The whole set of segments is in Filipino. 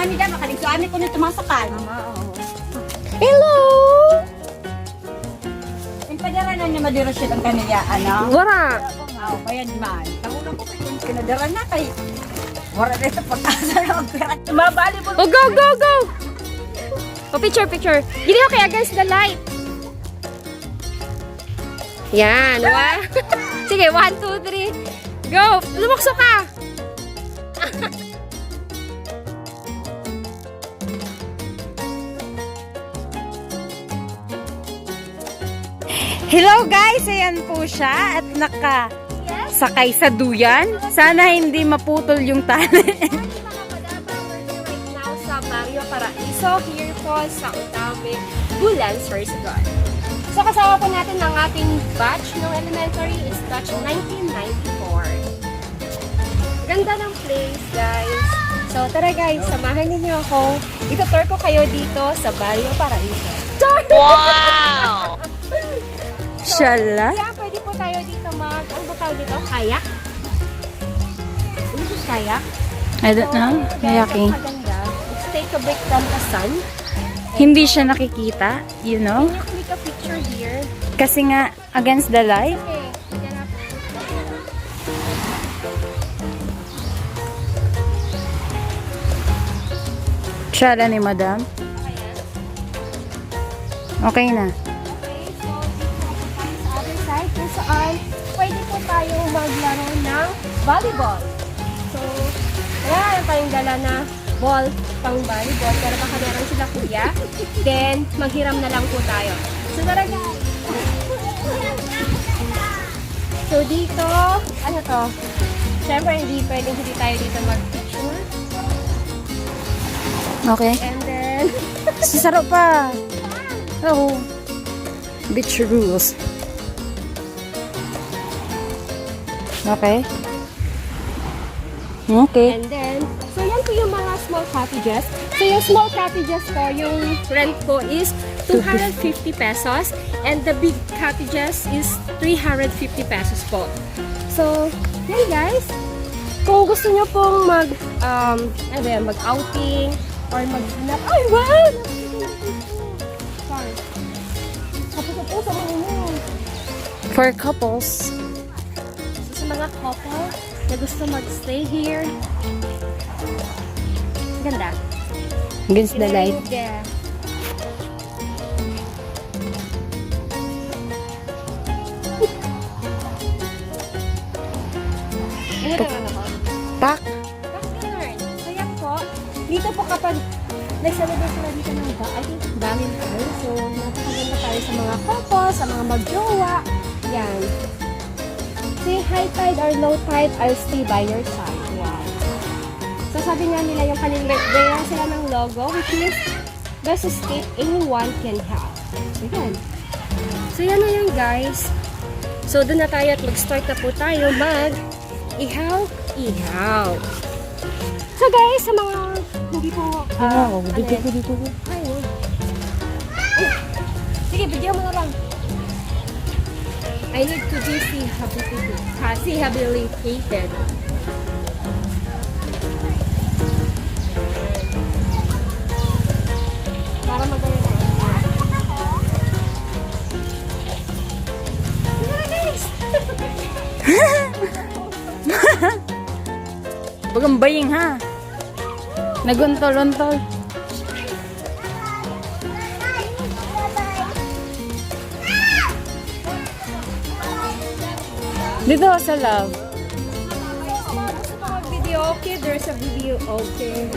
mami dyan, makaligsuan ko nito masakan. Hello! Yung padara na niya madira siya ang kaniya, ano? Wara! Oo, bayan man. Tangulang ko kayo, pinadara na kay. Wala na ito pag-asa na mag-pirat. Mabali mo. Oh, go, go, go! Oh, picture, picture. Gini ako kaya against the light. Yan, wow. Sige, 1, 2, 3. Go! Lumukso ka! Hello guys! Ayan po siya at sakay sa duyan. Sana hindi maputol yung tali. Mga madaba, we're here right now sa Barrio Paraiso, here po sa Utame, Bulan, Sorsogon. So kasama po natin ang ating batch ng elementary is batch 1994. Ganda ng place, guys. So tara guys, samahan niyo ako. Ito-tour ko kayo dito sa Barrio Paraiso. Wow! Shala. Yeah, pwede po tayo dito ano ba tawag dito? Kayak? Ano ba kayak? I don't know. Kayaking. Maganda. Let's take a break from the sun. Hindi siya nakikita, you know? Can you click a picture here? Kasi nga, against the light. Okay. Ganap. Shala ni madam. Ayan. Okay na. Okay, so dito po tayo sa other side kung saan pwede po tayo maglaro ng volleyball. So, wala tayong dala na ball pang volleyball, pero baka meron sila kuya. Then, maghiram na lang po tayo. So, tara guys! So, dito, ano to? Siyempre, hindi tayo dito mag-picture. Okay. And then, Sasaro pa. Oh. Beach rules. Okay. Okay. And then, so yan po yung mga small cottages. So yung small cottages ko, yung rent ko is 250 pesos. And the big cottages is 350 pesos po. So, yan guys. Kung gusto nyo pong mag-outing or mag-hanap. Ay, wow! Sorry. Tapos po sa mga inyo. For couples. Sa mga couple na gusto mag-stay here. Ganda. Against the light. Yeah. Ano ba ano ko? Pak. Mas ganun. So yan po. Dito po kapag nagsalabas sila dito ng I think Valentine. So napakaganda tayo sa mga couple, sa mga magjowa. Yan. Say high tide or low tide, I'll stay by your side. Yan. So sabi nga nila yung kanilang birthday sila ng logo, which is best escape anyone can have. So yan. So yan na yan guys. So doon na tayo at mag-start na po tayo ihaw. So guys, sa mga hindi po Dito. ayun. Sige, bigyan mo na lang. I need to be rehabilitated. Para magaya na. Bagang baying ha. Naguntol-untol. Dito sa love. Gusto mo mag-video okay? There's a video okay.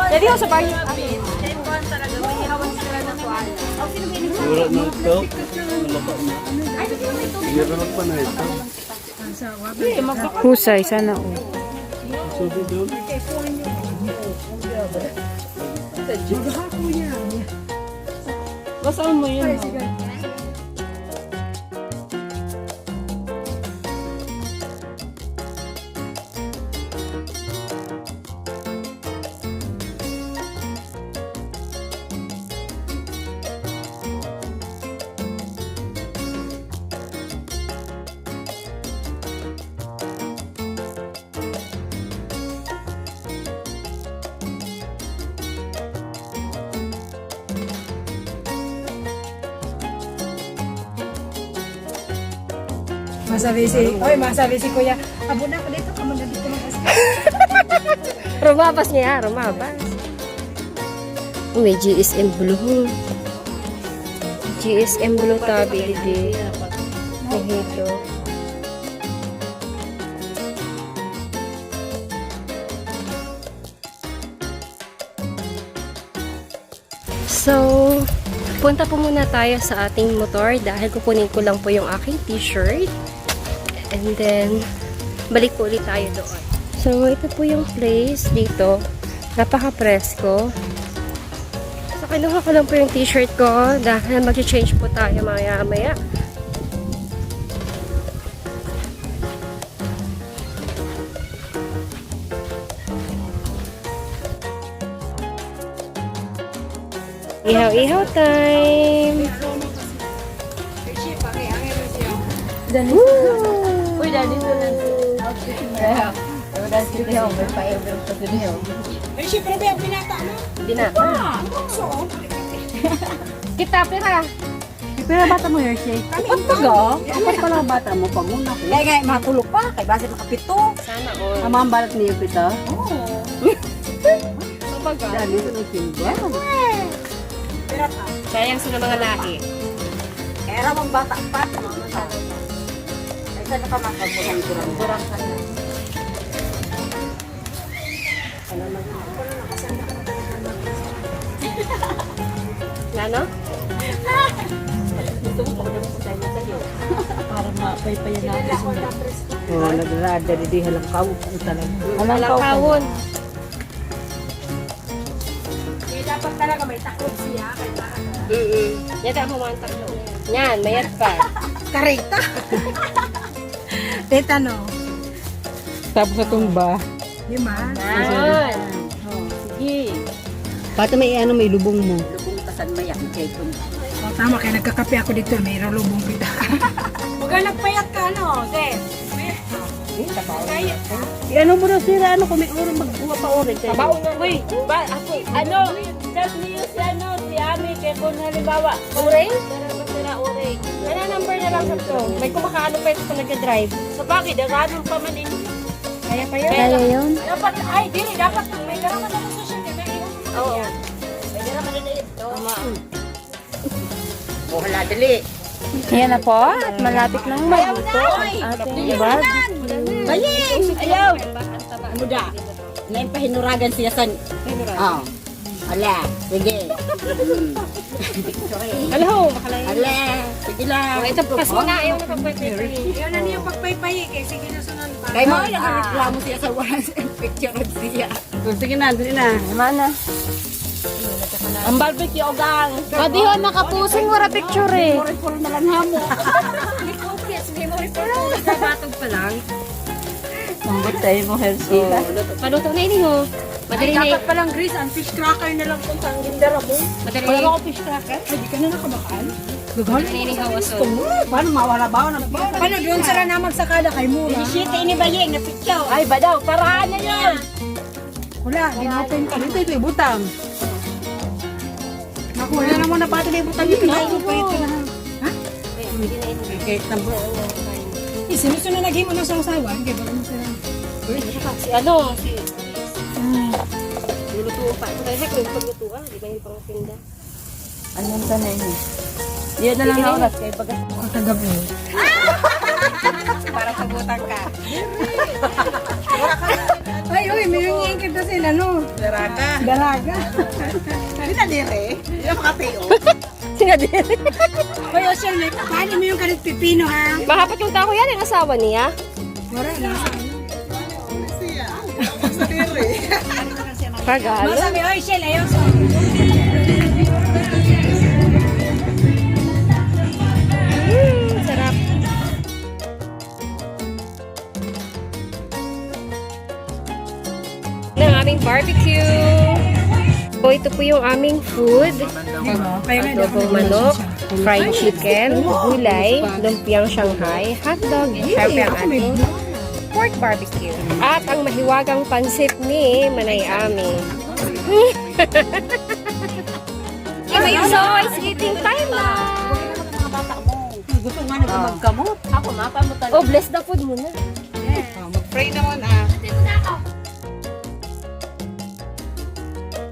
Jadi ako sa bahay. Talaga, may hawan sila na tuwal. Surat ng ito, malapa na. Hirap pa na ito. Husay, sana oh. Sabi doon. Basaan mo yun. Masabi si Kuya, abo na ako dito, kamo na dito mag Rumabas niya, rumabas. May GSM Blue. GSM Blue tabi di. Mahito. So, punta po muna tayo sa ating motor dahil kukunin ko lang po yung aking t-shirt. And then, balik po ulit tayo doon. So, ito po yung place dito. Napaka-presko. So, kinuha ko lang po yung t-shirt ko dahil mag-change po tayo maya-maya. Ihaw-ihaw time! Woo! Uy, dali na lang. Ay, syempre ba yung pinata mo? Hindi na. Kita, pera. Pero bata mo, Hershey. Ba't taga? Dapat pala bata mo, paguna ko. Kaya matulog pa, kay base nakapito. Sana all. Ang mga balat niyo, pita. Kapag Dali sa ng silba. sayang sila mga lahi. Kaya ramang bata pa. Ay, saan ka makagurang durang ka na. Ano? Para mapaypayan natin sila. Oo, nagrada, di halang kaw. Walang kawon. Dapat talaga may takot siya. Yata mo mga tatlo. Yan, mayat pa. Karita. Teta no. Tapos sa tumba. Di man. Yan. Sige. Pati may ano, may lubong mo. Lubong tasan mayak kay tum. Oh, tama kay nagkakape ako dito, may lubong kita. Huwag nagpayat ka no, Tes. Ano mo na sila, ano kung may oras magbuha pa oras. Baon na. Uy, ba, ako, ano, just niyo si ano, si Ami, kaya kung halimbawa, Uray? Meron ba sila Uray? Ano number na lang sa to? May kumakaano pa ito kung nagka-drive. Sa bagay, daganong pa man din. Kaya pa yun? Kaya yun? Dapat, ay, dili, dapat may garaman na sa siya, may iwan mo. Oo. May garaman na ito. Wala, dali. Yan na po, at malapit nang maluto ang ating bag. Baying! Ayaw! Muda. Ngayon pa hinuragan siya san. Oh. Ala, sige. Hello, makalaya. Ala, sige lang. Ito, pas mo na, ayaw na pagpapay. Ayaw na niya pagpaypayi kay sige na sunan pa. Kay mo, nagreklamo siya sa wala picture of siya. Sige na, dali na. Mana? Ang barbecue ogang. Madihon, nakapusing wala picture eh. Puro na lang hamo. Batog pa lang. Mambot tayo mo, Hershey. Paluto na ini ho. Madali na Dapat palang grease, ang fish cracker na lang kung saan gindara mo. Madali Wala na ako fish cracker. Ay, di ka na nakabakaan. Madali na ini hawason. Paano mawala ba na? Paano doon sila na magsakada kay Mura? Isita ini ba yung napityaw? Ay, badaw, parahan na yan. Wala, ginapin ka. Dito ito, butang. Naku, wala na mo na pati na ibutang yung kinain ko ito na. Ha? Hindi na ini. Okay, tambo. Sinuso na naging mo na sa usawan. Kaya baka mo sila. Si ano, si... Lulutuan pa. Kaya heck, yung paglutuan. Di ba yung pang tinda? Anong tanay niyo? Yan na lang na oras kay bagas. Kagabi. Para sa butang ka. Ay, uy, may hingin kita sila, no? Daraga. Dalaga. Hindi na dire. Hindi na makatayo. Sinadiri. Uy, Ocean, may paano mo yung kalit pipino, ha? Baka yung tao yan, yung asawa niya. Wala na. Kagalo. Masabi, oy, Shell, ayaw sa... Sarap. Ng aming barbecue. So, ito po yung aming food. Adobong manok, fried chicken, gulay, lumpiang Shanghai, hotdog, syempre ang ating pork barbecue. At ang mahiwagang pansit ni Manay Ami. So, it's eating time na. Gusto nga man magkamot. Ako, mapa mo talaga. Oh, bless the food muna. Mag-pray naman ah.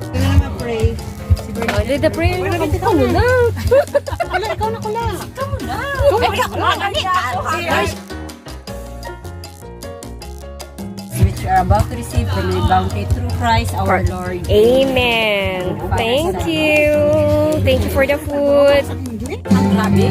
Ito na naman pray. Si Oh, the prayer na kami. Ikaw muna. Wala, ikaw na kula. Ikaw muna. Which are about to receive from the bounty through Christ our Lord. Amen. Thank you. Thank you for the food. Ang grabe.